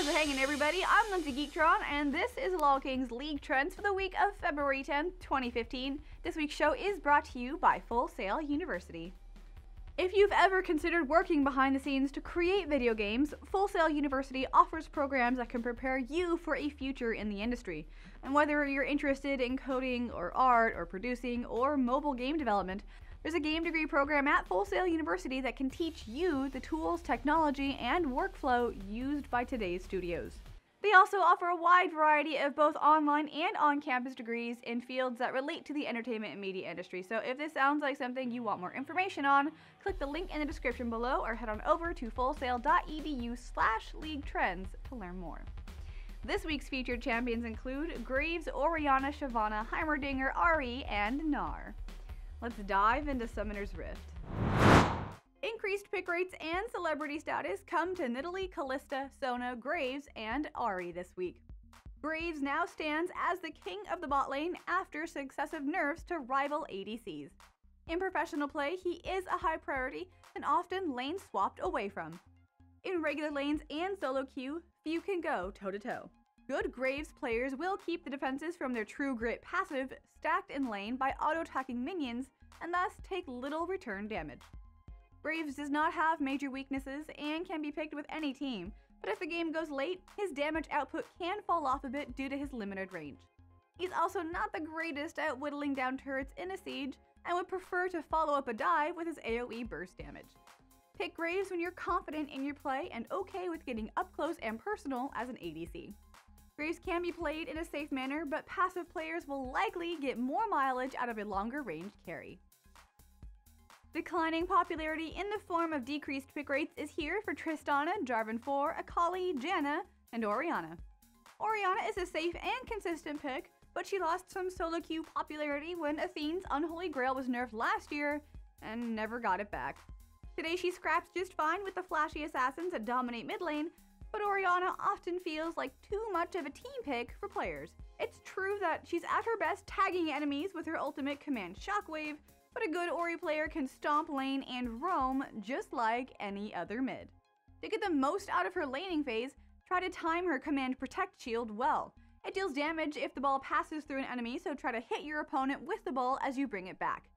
How's it hanging, everybody? I'm Lindsay Geektron, and this is LolKing's League Trends for the week of February 10th, 2015. This week's show is brought to you by Full Sail University. If you've ever considered working behind the scenes to create video games, Full Sail University offers programs that can prepare you for a future in the industry. And whether you're interested in coding or art or producing or mobile game development, there's a game degree program at Full Sail University that can teach you the tools, technology, and workflow used by today's studios. They also offer a wide variety of both online and on-campus degrees in fields that relate to the entertainment and media industry. So if this sounds like something you want more information on, click the link in the description below or head on over to fullsail.edu/leaguetrends to learn more. This week's featured champions include Graves, Orianna, Shyvana, Heimerdinger, Ahri, and Gnar. Let's dive into Summoner's Rift. Increased pick rates and celebrity status come to Nidalee, Kalista, Sona, Graves, and Ahri this week. Graves now stands as the king of the bot lane after successive nerfs to rival ADCs. In professional play, he is a high priority and often lane swapped away from. In regular lanes and solo queue, few can go toe-to-toe. Good Graves players will keep the defenses from their True Grit passive stacked in lane by auto-attacking minions and thus take little return damage. Graves does not have major weaknesses and can be picked with any team, but if the game goes late, his damage output can fall off a bit due to his limited range. He's also not the greatest at whittling down turrets in a siege and would prefer to follow up a dive with his AoE burst damage. Pick Graves when you're confident in your play and okay with getting up close and personal as an ADC. Graves can be played in a safe manner, but passive players will likely get more mileage out of a longer range carry. Declining popularity in the form of decreased pick rates is here for Tristana, Jarvan 4, Akali, Janna, and Orianna. Orianna is a safe and consistent pick, but she lost some solo queue popularity when Athene's Unholy Grail was nerfed last year and never got it back. Today she scraps just fine with the flashy assassins that dominate mid lane, but Orianna often feels like too much of a team pick for players. It's true that she's at her best tagging enemies with her ultimate command Shockwave, but a good Ori player can stomp lane and roam just like any other mid. To get the most out of her laning phase, try to time her command Protect shield well. It deals damage if the ball passes through an enemy, so try to hit your opponent with the ball as you bring it back.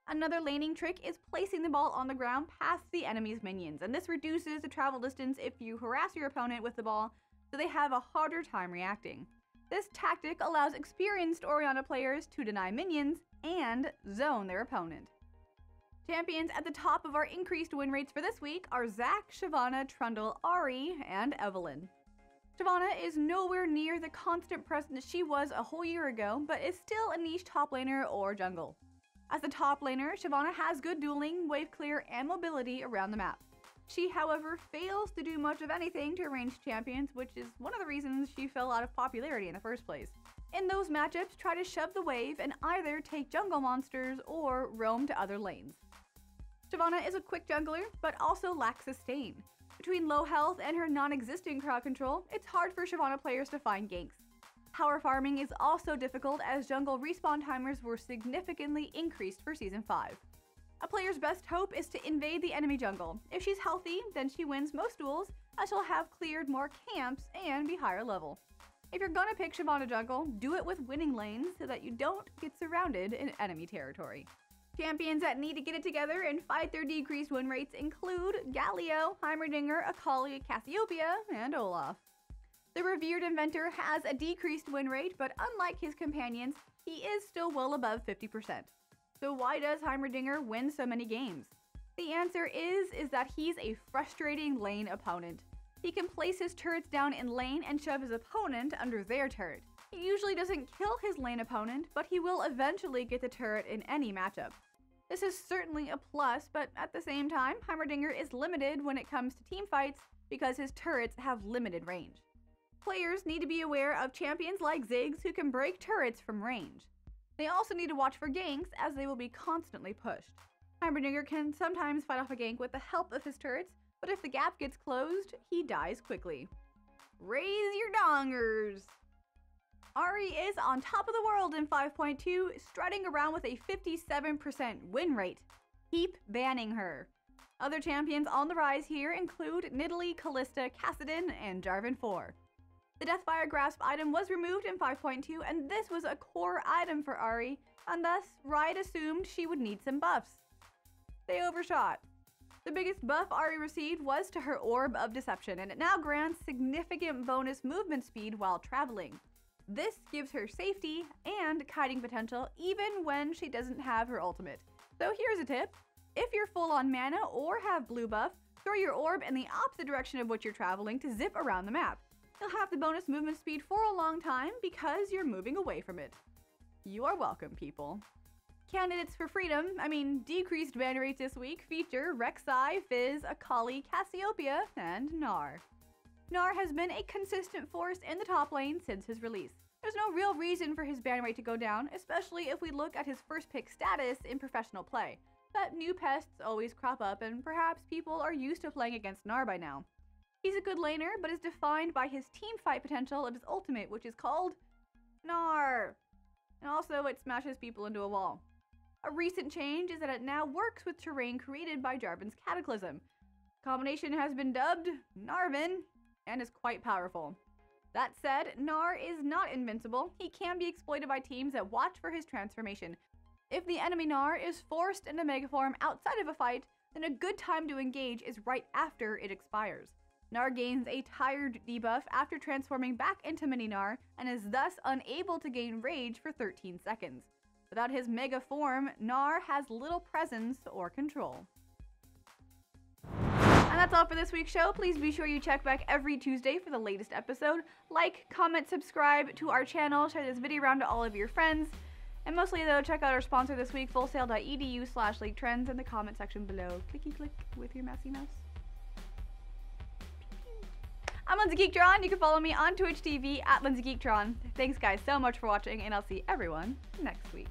Another laning trick is placing the ball on the ground past the enemy's minions, and this reduces the travel distance if you harass your opponent with the ball, so they have a harder time reacting. This tactic allows experienced Orianna players to deny minions and zone their opponent. Champions at the top of our increased win rates for this week are Zac, Shyvana, Trundle, Ahri, and Evelynn. Shyvana is nowhere near the constant presence she was a whole year ago, but is still a niche top laner or jungle. As the top laner, Shyvana has good dueling, wave clear, and mobility around the map. She, however, fails to do much of anything to ranged champions, which is one of the reasons she fell out of popularity in the first place. In those matchups, try to shove the wave and either take jungle monsters or roam to other lanes. Shyvana is a quick jungler, but also lacks sustain. Between low health and her non-existent crowd control, it's hard for Shyvana players to find ganks. Power farming is also difficult as jungle respawn timers were significantly increased for Season 5. A player's best hope is to invade the enemy jungle. If she's healthy, then she wins most duels, as she'll have cleared more camps and be higher level. If you're gonna pick Shyvana jungle, do it with winning lanes so that you don't get surrounded in enemy territory. Champions that need to get it together and fight their decreased win rates include Galio, Heimerdinger, Akali, Cassiopeia, and Olaf. The revered inventor has a decreased win rate, but unlike his companions, he is still well above 50%. So why does Heimerdinger win so many games? The answer is that he's a frustrating lane opponent. He can place his turrets down in lane and shove his opponent under their turret. He usually doesn't kill his lane opponent, but he will eventually get the turret in any matchup. This is certainly a plus, but at the same time, Heimerdinger is limited when it comes to team fights because his turrets have limited range. Players need to be aware of champions like Ziggs who can break turrets from range. They also need to watch for ganks as they will be constantly pushed. Heimerdinger can sometimes fight off a gank with the help of his turrets, but if the gap gets closed, he dies quickly. Raise your dongers! Ahri is on top of the world in 5.2, strutting around with a 57% win rate. Keep banning her. Other champions on the rise here include Nidalee, Callista, Kassadin, and Jarvan 4. The Deathfire Grasp item was removed in 5.2, and this was a core item for Ahri, and thus Riot assumed she would need some buffs. They overshot. The biggest buff Ahri received was to her Orb of Deception, and it now grants significant bonus movement speed while traveling. This gives her safety and kiting potential even when she doesn't have her ultimate. So here's a tip. If you're full on mana or have blue buff, throw your orb in the opposite direction of what you're traveling to zip around the map. You'll have the bonus movement speed for a long time because you're moving away from it. You are welcome, people. Candidates for freedom, decreased ban rates this week, feature Rek'Sai, Fizz, Akali, Cassiopeia, and Gnar. Gnar has been a consistent force in the top lane since his release. There's no real reason for his ban rate to go down, especially if we look at his first pick status in professional play. But new pests always crop up, and perhaps people are used to playing against Gnar by now. He's a good laner, but is defined by his teamfight potential of his ultimate, which is called Gnar. And also, it smashes people into a wall. A recent change is that it now works with terrain created by Jarvan's Cataclysm. The combination has been dubbed Gnarvin, and is quite powerful. That said, Gnar is not invincible. He can be exploited by teams that watch for his transformation. If the enemy Gnar is forced into Megaform outside of a fight, then a good time to engage is right after it expires. Gnar gains a tired debuff after transforming back into Mini Gnar, and is thus unable to gain Rage for 13 seconds. Without his Mega form, Gnar has little presence or control. And that's all for this week's show. Please be sure you check back every Tuesday for the latest episode. Like, comment, subscribe to our channel, share this video around to all of your friends. And mostly though, check out our sponsor this week, fullsail.edu/league trends in the comment section below. Clicky click with your mousy mouse. I'm Lindsay Geektron. You can follow me on Twitch TV at Lindsay Geektron. Thanks guys so much for watching, and I'll see everyone next week.